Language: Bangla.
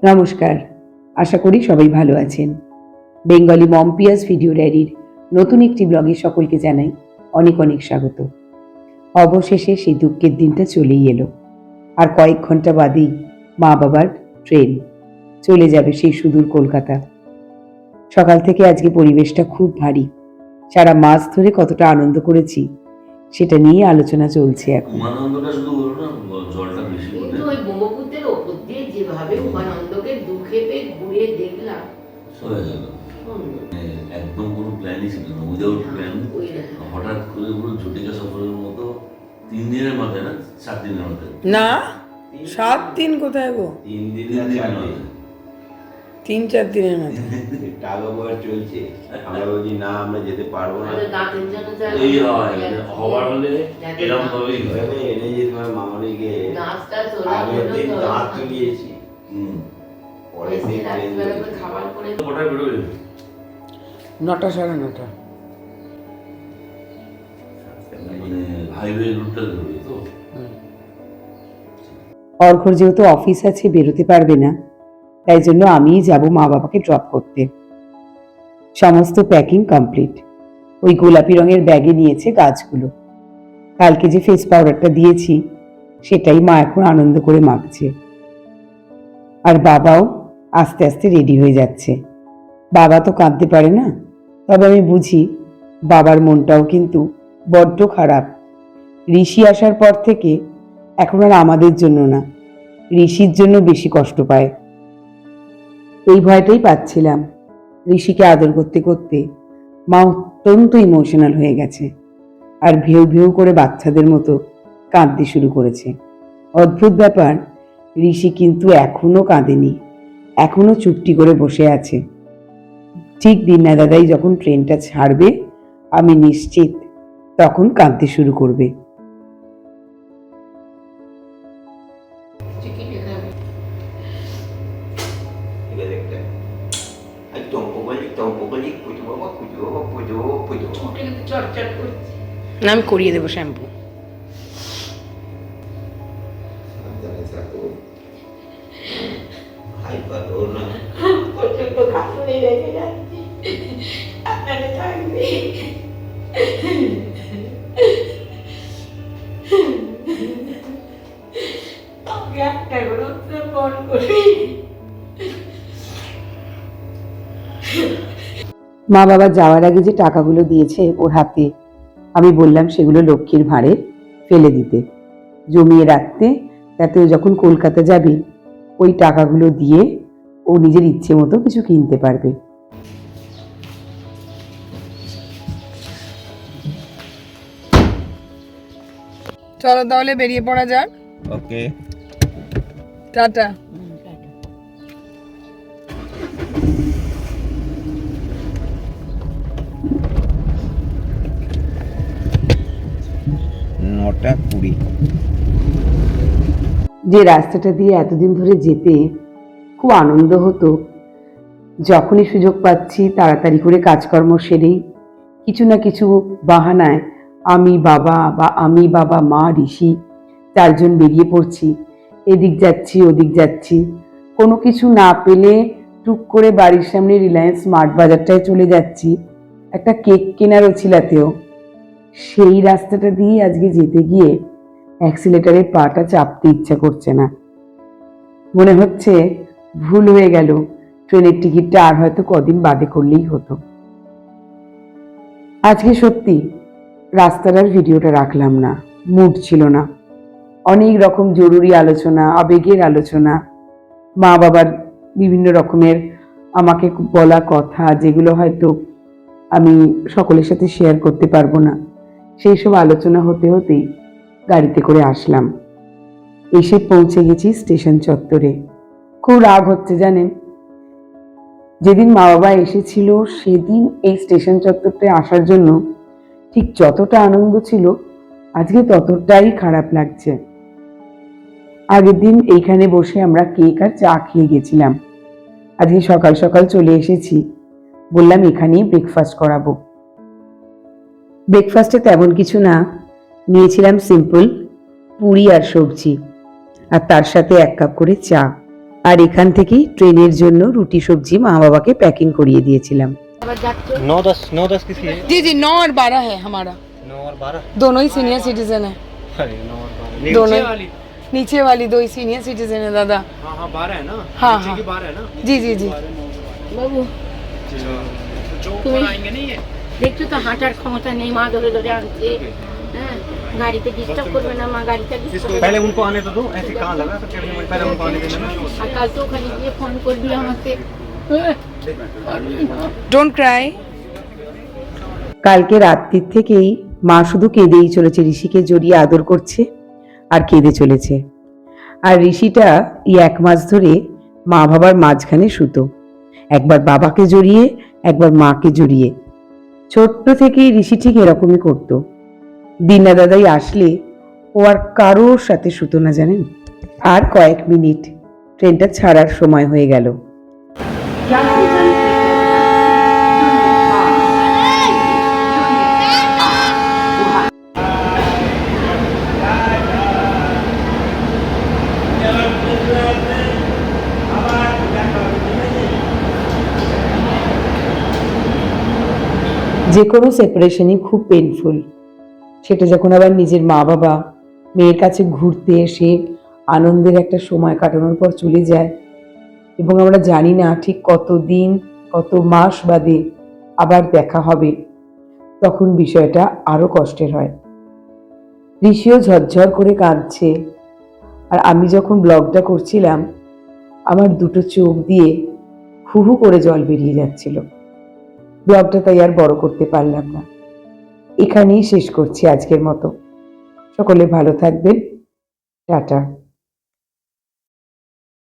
নমস্কার, আশা করি সবাই ভালো আছেন। বেঙ্গলি মম পিয়াস ভিডিও ডায়েরির নতুন একটি ব্লগে সকলকে জানাই অনেক অনেক স্বাগত। অবশেষে সেই দুঃখের দিনটা চলেই এলো। আর কয়েক ঘন্টা বাদেই মা বাবার ট্রেন চলে যাবে সেই সুদূর কলকাতা। সকাল থেকে আজকে পরিবেশটা খুব ভারী। সারা মাস ধরে কতটা আনন্দ করেছি সেটা নিয়ে আলোচনা চলছে এখন। উমানন্দটা শুধু বলো না, জলটা বেশি কিন্তু ওই ব্রহ্মপুত্রের ওপর দিয়ে যেভাবে উমানন্দকে দুঃখেপে ঘুরে দেখলাম হয়ে গেল। একদম কোনো প্ল্যানই ছিল না, উইদাউট প্ল্যান হঠাৎ করে পুরো ঝটিকা সফরের মতো 3 দিনের মাথায় না 4 দিনের মাথায় না 7 দিন কোথায় গো, 3 দিন 3 দিনের মাথায় 3-4 দিনের মধ্যে টাকা বয়ার চলছে। আমরা বলছি না, আমরা যেতে পারবো না। এই হয় হওয়ার হলে এরকম ভাবেই হয়। এভাবে এনে যে তোমার মামনিকে আগের দিন দাঁত তুলিয়েছি, পরের দিন ট্রেন ধরেছি। কটায় বেরোবে? 9টা 9:30। মানে হাইওয়ে রুটটা ধরবে তো। অর্ঘর যেহেতু অফিস আছে বেরোতে পারবে না, তাই জন্য আমিই যাব মা বাবাকে ড্রপ করতে। সমস্ত প্যাকিং কমপ্লিট। ওই গোলাপি রঙের ব্যাগে নিয়েছে গাছগুলো। কালকে যে ফেস পাউডারটা দিয়েছি সেটাই মা এখন আনন্দ করে মাখছে। আর বাবাও আস্তে আস্তে রেডি হয়ে যাচ্ছে। বাবা তো কাঁদতে পারে না, তবে আমি বুঝি বাবার মনটাও কিন্তু বড্ড খারাপ। ঋষি আসার পর থেকে এখন আর আমাদের জন্য না, ঋষির জন্য বেশি কষ্ট পায়। এই ভয়টাই পাচ্ছিলাম। ঋষিকে আদর করতে করতে মা অত্যন্ত ইমোশনাল হয়ে গেছে আর ভেউ ভেউ করে বাচ্চাদের মতো কাঁদতে শুরু করেছে। অদ্ভুত ব্যাপার, ঋষি কিন্তু এখনো কাঁদেনি, এখনো চুপটি করে বসে আছে। ঠিক দিনা দাদাই যখন ট্রেনটা ছাড়বে আমি নিশ্চিত তখন কাঁদতে শুরু করবে। না আমি করিয়ে দেবো শ্যাম্পু। মা বাবা যাওয়ার আগে যে টাকাগুলো দিয়েছে ওর হাতে, আমি বললাম সেগুলো লক্ষ্মীর ভাঁড়ে ফেলে দিতে, জমিয়ে রাখতে, যাতে ও যখন কলকাতা যাবে ওই টাকাগুলো দিয়ে ও নিজের ইচ্ছে মতো কিছু কিনতে পারবে। চলো তাহলে বেরিয়ে পড়া যাক। ওকে, টাটা। নটা 20। যে রাস্তাটা দিয়ে এতদিন ধরে যেতে খুব আনন্দ হতো, যখনই সুযোগ পাচ্ছি তাড়াতাড়ি করে কাজকর্ম সেরেই কিছু না কিছু বাহানায় আমি বাবা মা ঋষি 4 জন বেরিয়ে পড়ছি। এদিক যাচ্ছি ওদিক যাচ্ছি, কোনো কিছু না পেলে টুক করে বাড়ির সামনে রিলায়েন্স স্মার্ট বাজারটায় চলে যাচ্ছি একটা কেক কেনার ওছিলাতেও। সেই রাস্তাটা দিয়ে আজকে যেতে গিয়ে অ্যাক্সিলেটারে পাটা চাপতে ইচ্ছা করছে না। মনে হচ্ছে ভুল হয়ে গেল, ট্রেনের টিকিটটা আর হয়তো কদিন বাদে করলেই হতো। আজকে সত্যি রাস্তাটার ভিডিওটা রাখলাম না, মুড ছিল না। অনেক রকম জরুরি আলোচনা, আবেগের আলোচনা, মা বাবার বিভিন্ন রকমের আমাকে বলা কথা যেগুলো হয়তো আমি সকলের সাথে শেয়ার করতে পারবো না, সেই সব আলোচনা হতে হতেই গাড়িতে করে আসলাম। এসে পৌঁছে গেছি স্টেশন চত্বরে। খুব রাগ হচ্ছে জানেন, যেদিন মা বাবা এসেছিল সেদিন এই স্টেশন চত্বরটায় আসার জন্য ঠিক যতটা আনন্দ ছিল আজকে ততটাই খারাপ লাগছে। আগের দিন এইখানে বসে আমরা কেক আর চা খেয়ে গেছিলাম, আজকে সকাল সকাল চলে এসেছি, বললাম এখানেই ব্রেকফাস্ট করাবো। ব্রেকফাস্টে তেমন কিছু না, নিয়েছিলাম সিম্পল পুরি আর সবজি, আর তার সাথে 1 কাপ করে চা। আর এখান থেকেই ট্রেনের জন্য রুটি সবজি মা বাবাকে প্যাকিং করিয়ে দিয়েছিলাম। আবার যাচ্ছে 9-10 किसकी है? जी जी 9 और 12 है हमारा, 9 और 12। दोनों ही सीनियर सिटीजन है। अरे 9 और 12 दोनों नीचे वाली। नीचे वाली 2 ही सीनियर सिटीजन है दादा। हाँ हाँ 12 है ना। हाँ, नीचे हाँ। की 12 है ना। जी जी जी বাবু जो তুমি ऊपर आएंगे नहीं ये। দেখছো তো হাঁটার ক্ষমতা নেই, মা ধরে ধরে আনছে। হ্যাঁ গাড়িতে ডিস্টার্ব করবে না, মা গাড়িটা ডিস্টার্ব पहले उनको आने तो दो, ऐसे कहाँ लगा तो क्या पहले उनको आने देना ना। আর কাল তো ওখানে গিয়ে ফোন করবি আমাকে। Don't cry. কালকে রাত্রির থেকেই মা শুধু কেঁদেই চলেছে, ঋষিকে জড়িয়ে আদর করছে আর কেঁদে চলেছে। আর ঋষিটা এই 1 মাস ধরে মা বাবার মাঝখানে শুতো, একবার বাবাকে জড়িয়ে একবার মাকে জড়িয়ে। ছোট্ট থেকেই ঋষি ঠিক এরকমই করতো। দিনা দাদাই আসলে ও আর কারোর সাথে শুতো না জানেন। আর কয়েক মিনিট, ট্রেনটা ছাড়ার সময় হয়ে গেল। যে কোনো সেপারেশনই খুব পেইনফুল, সেটা যখন আবার নিজের মা বাবা মেয়ের কাছে ঘুরতে এসে আনন্দের একটা সময় কাটানোর পর চলে যায় এবং আমরা জানি না ঠিক কত দিন কত মাস বাদে আবার দেখা হবে, তখন বিষয়টা আরো কষ্টের হয়। ঋষিও ঝরঝর করে কাঁদছে, আর আমি যখন ব্লগটা করছিলাম আমার দুটো চোখ দিয়ে হু হু করে জল বেরিয়ে যাচ্ছিল। ব্লগটা তাই আর বড় করতে পারলাম না, এখানেই শেষ করছি আজকের মতো। সকলে ভালো থাকবেন, টাটা।